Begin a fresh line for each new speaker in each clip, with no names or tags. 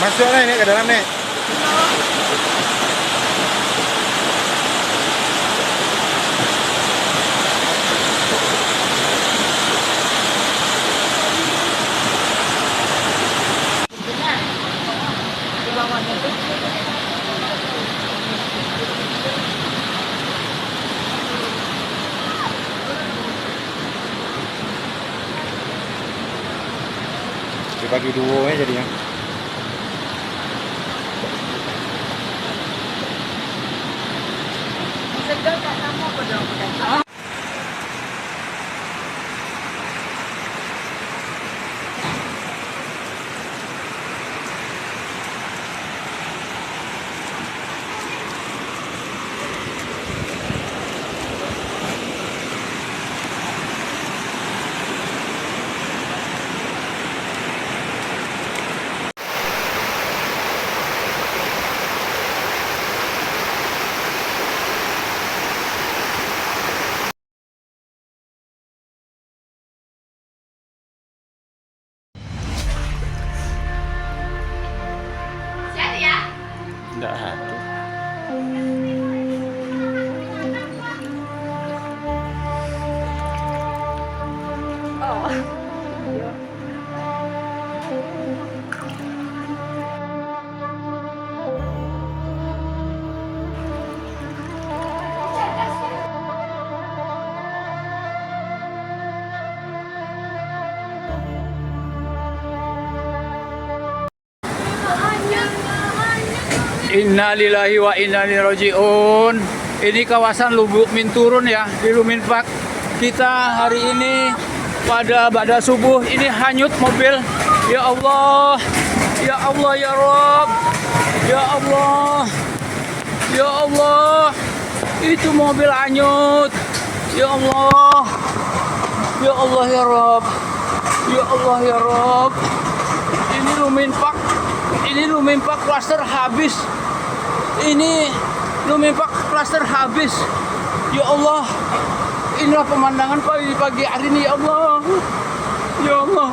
Masuk nih ke dalam nih. Dibagi dua ya jadinya. Enggak ada. Innalillahi wa inna ilaihi rajiun. Ini kawasan Lubuk Minturun ya, di Lumin Park. Kita hari ini pada subuh ini hanyut mobil. Ya Allah. Ya Allah ya Rabb. Ya Allah. Ya Allah. Itu mobil hanyut. Ya Allah. Ya Allah ya Rabb. Ya Allah ya Rabb. Ini Lumin Park. Ini Lumin Park klaster habis. Ini Lumin Park klaster habis. Ya Allah. Inilah pemandangan pagi hari ini ya Allah. Ya Allah.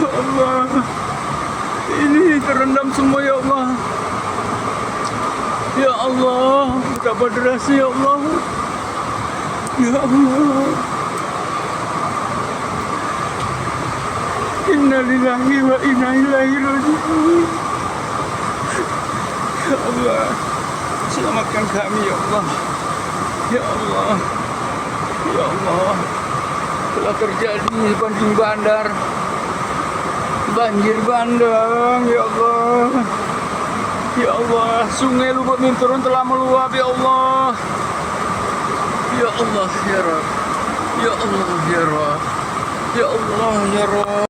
Ya Allah. Ini terendam semua ya Allah. Ya Allah. Betapa derasnya ya Allah. Ya Allah. Innalillahi wa inna ilaihi raji'un. Ya Allah, selamatkan kami ya Allah. Ya Allah. Ya Allah. Telah terjadi banjir bandar. Banjir bandang ya Allah. Ya Allah, sungai Lubuk Minturun telah meluap ya Allah. Ya Allah ya Rabb. Ya Allah ya Rabb. Ya Allah ya Rabb.